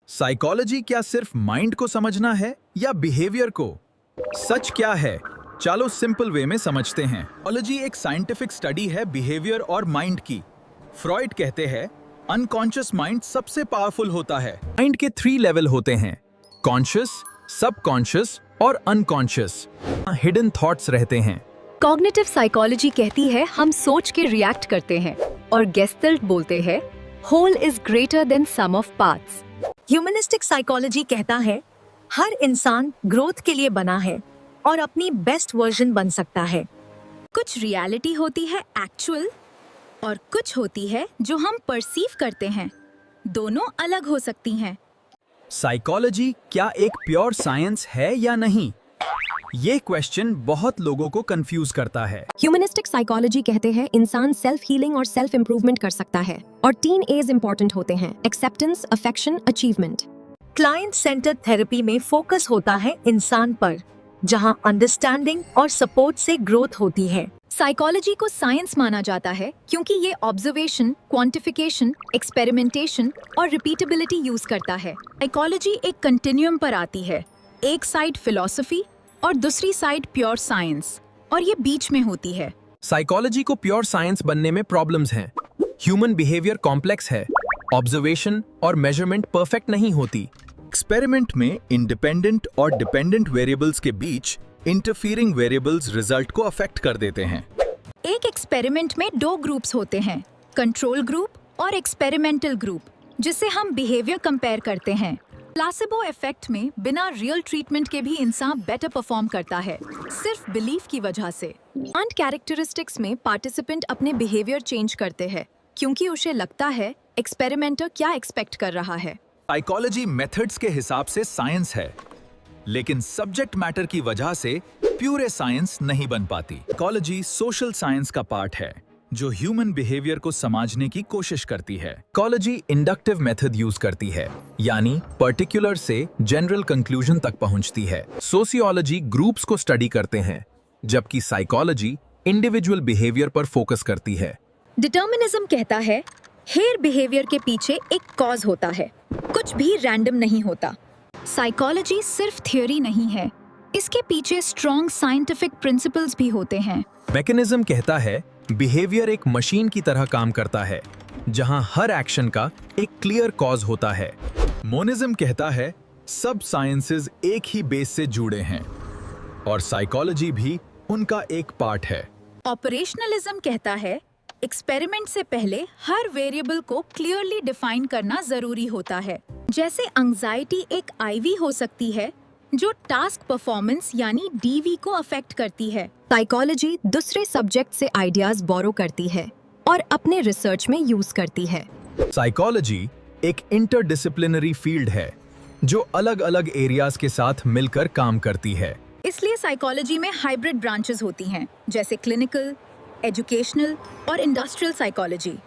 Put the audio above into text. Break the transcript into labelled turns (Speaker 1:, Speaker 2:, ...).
Speaker 1: Psychology क्या सिर्फ mind को समझना है या बिहेवियर को? सच क्या है? चलो सिंपल वे में समझते हैं। साइकोलॉजी एक साइंटिफिक स्टडी है बिहेवियर और माइंड की। फ्रॉइड कहते हैं अनकॉन्शियस माइंड सबसे पावरफुल होता है। माइंड के 3 लेवल होते हैं, कॉन्शियस, सबकॉन्शियस और अनकॉन्शियस। हिडन थॉट्स रहते हैं।
Speaker 2: कॉग्निटिव साइकोलॉजी कहती है हम सोच के रिएक्ट करते हैं और गेस्टल्ट बोलते हैं whole is greater than sum of parts.
Speaker 3: Humanistic psychology कहता है हर इंसान ग्रोथ के लिए बना है और अपनी बेस्ट वर्जन बन सकता है।
Speaker 2: कुछ रियलिटी होती है एक्चुअल और कुछ होती है जो हम परसीव करते हैं। दोनों अलग हो सकती हैं।
Speaker 1: साइकोलॉजी क्या एक प्योर साइंस है या नहीं? ये क्वेश्चन बहुत लोगों को कंफ्यूज करता है।
Speaker 4: ह्यूमनिस्टिक साइकोलॉजी कहते हैं इंसान सेल्फ हीलिंग और सेल्फ इम्प्रूवमेंट कर सकता है और 3 A's इंपॉर्टेंट होते हैं, acceptance, affection, achievement.
Speaker 3: Client centred therapy में फोकस होता है इंसान पर, जहां अंडरस्टैंडिंग और सपोर्ट से ग्रोथ होती है।
Speaker 2: साइकोलॉजी को साइंस माना जाता है क्योंकि ये ऑब्जर्वेशन, क्वांटिफिकेशन, एक्सपेरिमेंटेशन और रिपीटेबिलिटी यूज करता है। साइकोलॉजी एक कंटिन्यूम पर आती है, एक साइड फिलॉसफी और दूसरी साइड प्योर साइंस, और ये बीच में होती है।
Speaker 1: साइकोलॉजी को प्योर साइंस बनने में प्रॉब्लम्स हैं। ह्यूमन बिहेवियर कॉम्प्लेक्स है, ऑब्जर्वेशन और मेजरमेंट परफेक्ट नहीं होती। एक्सपेरिमेंट में इंडिपेंडेंट और डिपेंडेंट वेरिएबल्स के बीच इंटरफियरिंग वेरिएबल्स रिजल्ट को अफेक्ट कर देते हैं।
Speaker 2: एक एक्सपेरिमेंट में 2 ग्रुप्स होते हैं, कंट्रोल ग्रुप और एक्सपेरिमेंटल ग्रुप, जिससे हम बिहेवियर कंपेयर करते हैं। प्लासेबो इफेक्ट में बिना रियल ट्रीटमेंट के भी इंसान बेटर परफॉर्म करता है, सिर्फ बिलीफ की वजह से।
Speaker 4: एंड कैरेक्टरिस्टिक्स में पार्टिसिपेंट अपने बिहेवियर चेंज करते हैं क्योंकि उसे लगता है एक्सपेरिमेंटर क्या एक्सपेक्ट कर रहा है।
Speaker 1: साइकोलॉजी मेथड्स के हिसाब से साइंस है, लेकिन सब्जेक्ट मैटर की वजह से प्यूरे साइंस नहीं बन पाती। साइकोलॉजी सोशल साइंस का पार्ट है जो ह्यूमन बिहेवियर को समझने की कोशिश करती है। साइकोलॉजी इंडक्टिव मेथड यूज करती है, यानी पर्टिकुलर से जनरल कंक्लूजन तक पहुंचती है। सोशियोलॉजी ग्रुप्स को स्टडी करते हैं, जबकि साइकोलॉजी इंडिविजुअल बिहेवियर पर फोकस करती है।
Speaker 2: डिटर्मिनिज्म कहता है हेयर बिहेवियर के पीछे एक कॉज होता है, कुछ भी रैंडम नहीं होता। साइकोलॉजी सिर्फ थ्योरी नहीं है, इसके पीछे स्ट्रॉन्ग साइंटिफिक प्रिंसिपल्स भी होते हैं।
Speaker 1: मैकेनिज्म कहता है बिहेवियर एक मशीन की तरह काम करता है, जहां हर एक्शन का एक क्लियर कॉज होता है। मोनिज्म कहता है सब साइंसेज एक ही बेस से जुड़े हैं और साइकोलॉजी भी उनका एक पार्ट है।
Speaker 2: ऑपरेशनलिज्म कहता है एक्सपेरिमेंट से पहले हर वेरिएबल को क्लियरली डिफाइन करना जरूरी होता है। जैसे एंजाइटी एक आईवी हो सकती है जो टास्क परफॉर्मेंस यानी डीवी को अफेक्ट करती है।
Speaker 4: साइकोलॉजी दूसरे सब्जेक्ट से आइडियाज बोरो करती है और अपने रिसर्च में यूज करती है।
Speaker 1: साइकोलॉजी एक इंटरडिसिप्लिनरी फील्ड है जो अलग-अलग एरियाज के साथ मिलकर काम करती है।
Speaker 2: इसलिए साइकोलॉजी में हाइब्रिड ब्रांचेस होती हैं, जैसे क्लिनिकल, एजुकेशनल और इंडस्ट्रियल साइकोलॉजी।